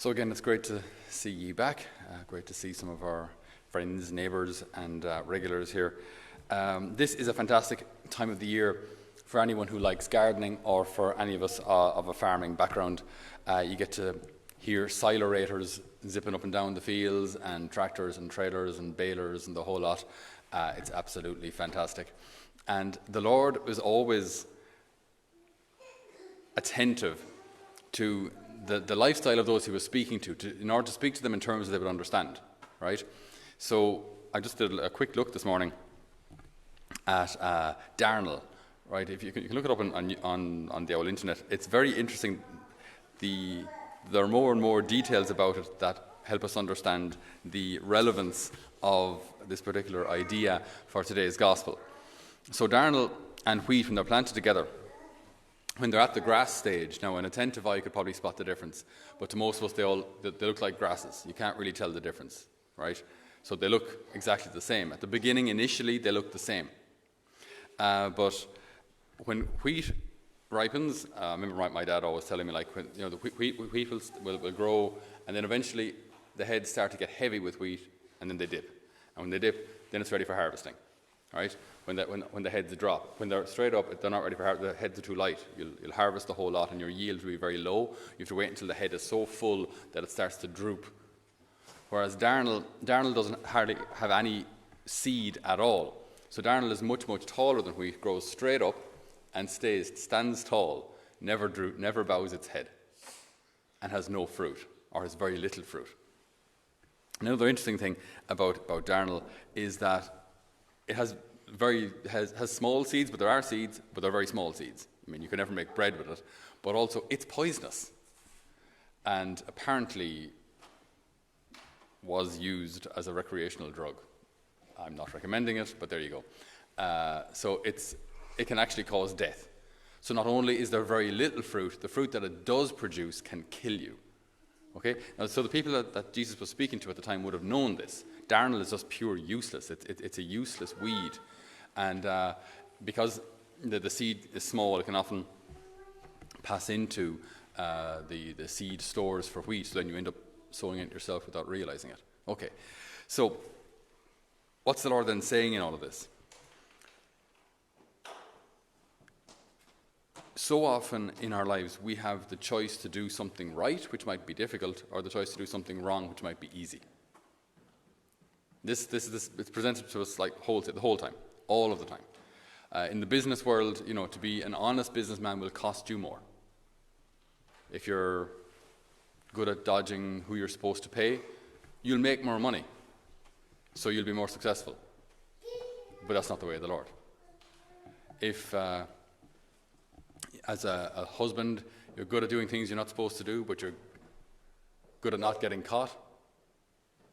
So again, it's great to see you back. Great to see some of our friends, neighbours and regulars here. This is a fantastic time of the year for anyone who likes gardening, or for any of us of a farming background. You get to hear silorators zipping up and down the fields, and tractors and trailers and balers and the whole lot. It's absolutely fantastic. And the Lord is always attentive to the lifestyle of those he was speaking to, in order to speak to them in terms that they would understand, right? So I just did a quick look this morning at Darnel, right? If you can look it up on the old internet. It's very interesting. There are more and more details about it that help us understand the relevance of this particular idea for today's gospel. So Darnel and wheat, when they're planted together, when they're at the grass stage, now an attentive eye could probably spot the difference, but to most of us they look like grasses. You can't really tell the difference, right? So they look exactly the same. At the beginning, initially, they look the same. But when wheat ripens, I remember my dad always telling me, like, when, the wheat will grow, and then eventually the heads start to get heavy with wheat, and then they dip. And when they dip, then it's ready for harvesting, right? When the heads drop. When they're straight up, they're not ready for harvest. The heads are too light. You'll harvest the whole lot, and your yield will be very low. You have to wait until the head is so full that it starts to droop. Whereas Darnel doesn't hardly have any seed at all. So Darnel is much, much taller than wheat, grows straight up and stands tall, never bows its head, and has no fruit, or has very little fruit. Another interesting thing about Darnel is that it has small seeds, but there are seeds, but they're very small seeds. I mean, you can never make bread with it, but also it's poisonous, and apparently was used as a recreational drug. I'm not recommending it, but there you go. So it can actually cause death. So not only is there very little fruit, the fruit that it does produce can kill you. Okay? Now, so the people that Jesus was speaking to at the time would have known this. Darnel is just pure useless. It's a useless weed. And because the seed is small, it can often pass into the seed stores for wheat, so then you end up sowing it yourself without realizing it. Okay, so what's the Lord then saying in all of this? So often in our lives, we have the choice to do something right, which might be difficult, or the choice to do something wrong, which might be easy. This it's presented to us like the whole time, all of the time. In the business world, to be an honest businessman will cost you more. If you're good at dodging who you're supposed to pay, you'll make more money, so you'll be more successful. But that's not the way of the Lord. If as a husband, you're good at doing things you're not supposed to do, but you're good at not getting caught,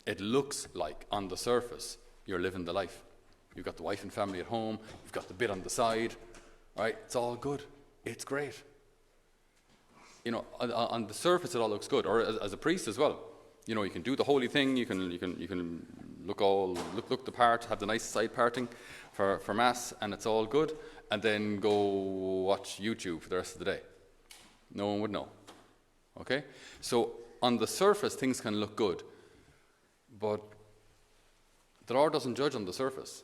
it looks like, on the surface, you're living the life. You've got the wife and family at home, you've got the bit on the side, right? It's all good. It's great. On the surface it all looks good. Or as a priest as well. You can do the holy thing, you can look the part, have the nice side parting for Mass, and it's all good, and then go watch YouTube for the rest of the day. No one would know. Okay? So on the surface things can look good, but the Lord doesn't judge on the surface.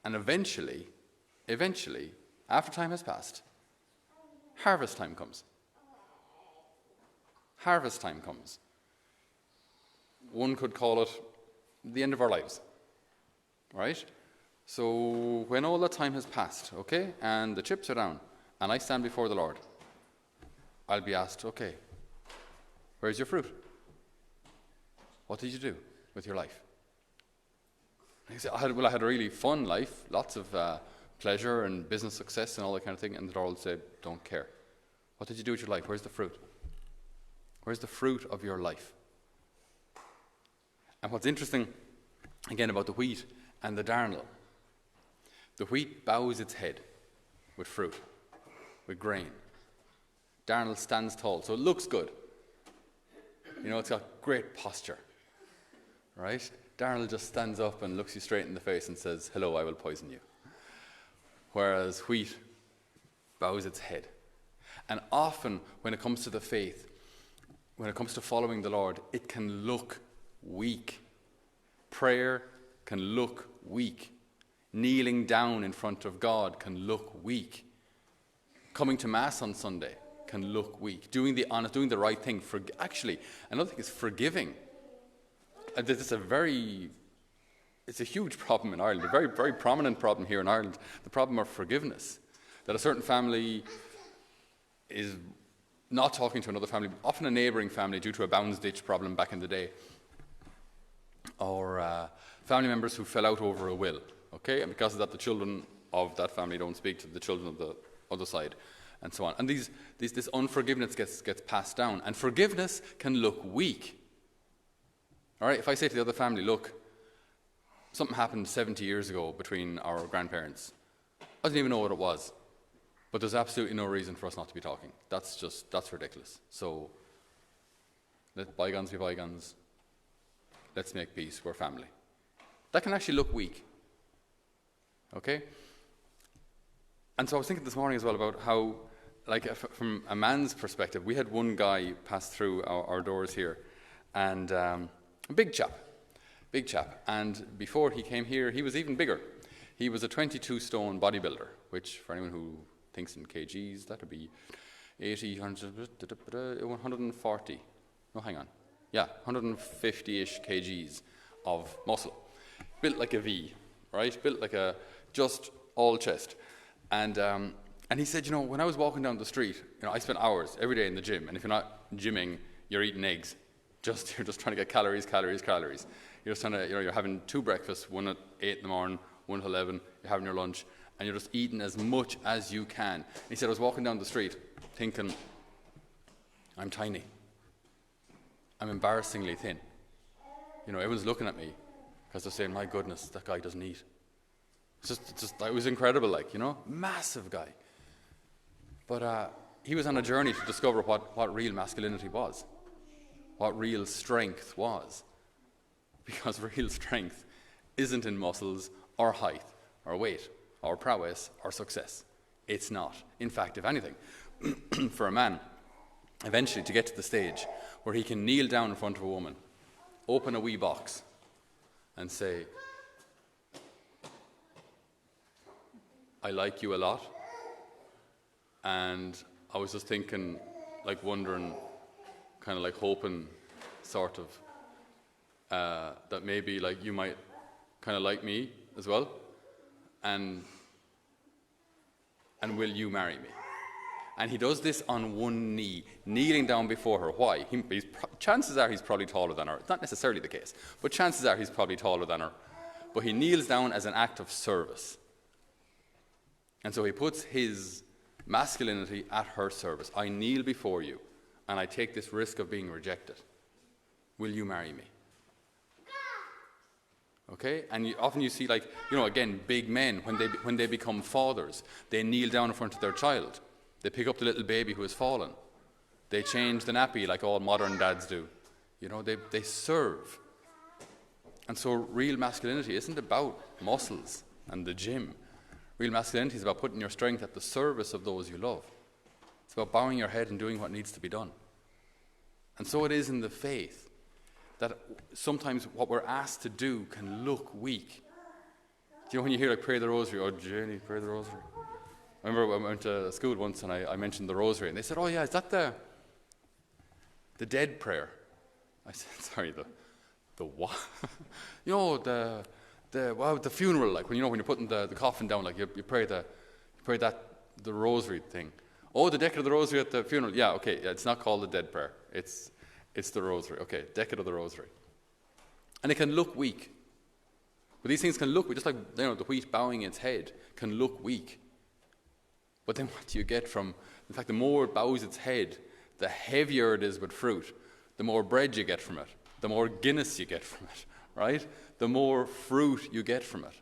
And eventually, after time has passed, harvest time comes. Harvest time comes. One could call it the end of our lives, right? So when all that time has passed, okay, and the chips are down, and I stand before the Lord, I'll be asked, okay, where's your fruit? What did you do with your life? I say, I had a really fun life, lots of pleasure and business success and all that kind of thing, and the Lord will say, don't care. What did you do with your life? Where's the fruit? Where's the fruit of your life? And what's interesting, again, about the wheat and the darnel, the wheat bows its head with fruit, with grain. Darnel stands tall, so it looks good. It's got great posture, right? Darnel just stands up and looks you straight in the face and says, hello, I will poison you. Whereas wheat bows its head. And often, when it comes to the faith, when it comes to following the Lord, it can look weak. Prayer can look weak. Kneeling down in front of God can look weak. Coming to Mass on Sunday can look weak. Doing the honest, doing the right thing. Actually, another thing is forgiving. It's a huge problem in Ireland, a very, very prominent problem here in Ireland, the problem of forgiveness. That a certain family is not talking to another family, often a neighbouring family due to a bounds ditch problem back in the day, or family members who fell out over a will, okay? And because of that, the children of that family don't speak to the children of the other side, and so on. And this unforgiveness gets passed down, and forgiveness can look weak. All right, if I say to the other family, look, something happened 70 years ago between our grandparents. I didn't even know what it was. But there's absolutely no reason for us not to be talking. That's ridiculous. So, let bygones be bygones. Let's make peace. We're family. That can actually look weak. Okay? And so I was thinking this morning as well about how, like, from a man's perspective, we had one guy pass through our doors here, and a big chap. And before he came here, he was even bigger. He was a 22-stone bodybuilder, which, for anyone who thinks in kgs, that would be 80, 140. No, hang on. Yeah, 150-ish kgs of muscle. Built like a V, right? Built like a just all chest. And he said, when I was walking down the street, I spent hours every day in the gym. And if you're not gymming, you're eating eggs. You're just trying to get calories. You're just trying to, you're having 2 breakfasts, one at 8 in the morning, one at 11. You're having your lunch. And you're just eating as much as you can. And he said, I was walking down the street thinking, I'm tiny. I'm embarrassingly thin. Everyone's looking at me because they're saying, my goodness, that guy doesn't eat. It was incredible, massive guy. But he was on a journey to discover what real masculinity was, what real strength was. Because real strength isn't in muscles or height or weight or prowess or success. It's not. In fact, if anything, for a man, eventually to get to the stage where he can kneel down in front of a woman, open a wee box, and say, I like you a lot, and I was just thinking, wondering, kind of hoping, sort of, that maybe you might kind of like me as well, and will you marry me? And he does this on one knee, kneeling down before her. Why? Chances are he's probably taller than her. It's not necessarily the case, but chances are he's probably taller than her. But he kneels down as an act of service. And so he puts his masculinity at her service. I kneel before you, and I take this risk of being rejected. Will you marry me? Okay, and often you see, again, big men, when they become fathers, they kneel down in front of their child. They pick up the little baby who has fallen. They change the nappy like all modern dads do. They serve. And so real masculinity isn't about muscles and the gym. Real masculinity is about putting your strength at the service of those you love. It's about bowing your head and doing what needs to be done. And so it is in the faith, that sometimes what we're asked to do can look weak. Do you know when you hear pray the rosary, oh Jenny, pray the rosary? I remember I went to school once and I mentioned the rosary, and they said, oh yeah, is that the dead prayer? I said, sorry, the what? The funeral, when you're putting the coffin down, you pray the rosary thing. Oh, the decade of the rosary at the funeral. Yeah, okay, it's not called the dead prayer. It's the rosary. Okay, decade of the rosary. And it can look weak. But these things can look weak, just like the wheat bowing its head can look weak. But then what do you get from, in fact, the more it bows its head, the heavier it is with fruit, the more bread you get from it, the more Guinness you get from it, right? The more fruit you get from it.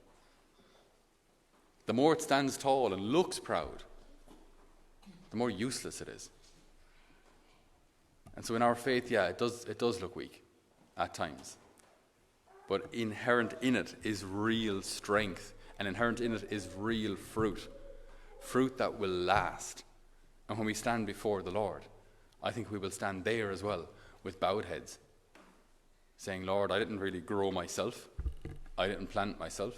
The more it stands tall and looks proud, the more useless it is. And so in our faith, it does look weak at times. But inherent in it is real strength, and inherent in it is real fruit. Fruit that will last. And when we stand before the Lord, I think we will stand there as well with bowed heads, saying, Lord, I didn't really grow myself. I didn't plant myself.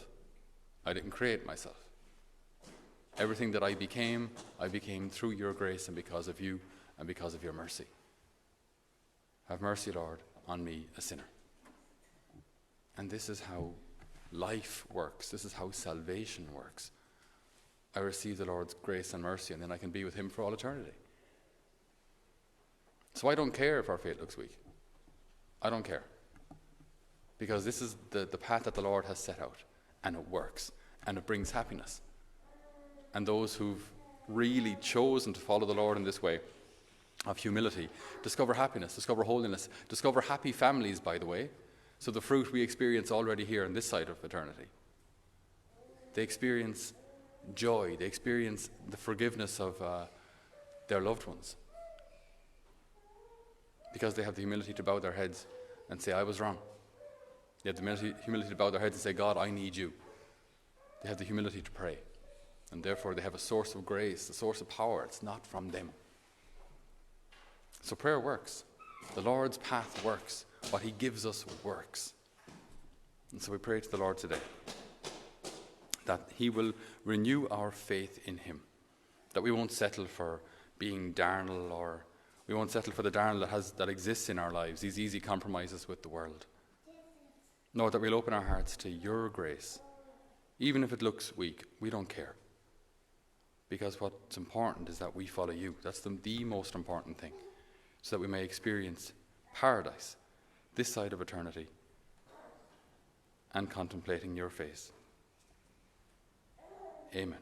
I didn't create myself. Everything that I became through your grace and because of you and because of your mercy. Have mercy, Lord, on me, a sinner. And this is how life works. This is how salvation works. I receive the Lord's grace and mercy, and then I can be with him for all eternity. So I don't care if our faith looks weak. I don't care. Because this is the path that the Lord has set out, and it works, and it brings happiness. And those who've really chosen to follow the Lord in this way of humility discover happiness, discover holiness, discover happy families, by the way. So the fruit we experience already here on this side of eternity. They experience joy. They experience the forgiveness of their loved ones. Because they have the humility to bow their heads and say, I was wrong. They have the humility to bow their heads and say, God, I need you. They have the humility to pray. And therefore they have a source of grace, a source of power. It's not from them. So prayer works. The Lord's path works. What he gives us works. And so we pray to the Lord today that he will renew our faith in him. That we won't settle for being Darnel, or we won't settle for the Darnel that exists in our lives, these easy compromises with the world. No, that we'll open our hearts to your grace. Even if it looks weak, we don't care. Because what's important is that we follow you. That's the most important thing. So that we may experience paradise, this side of eternity, and contemplating your face. Amen.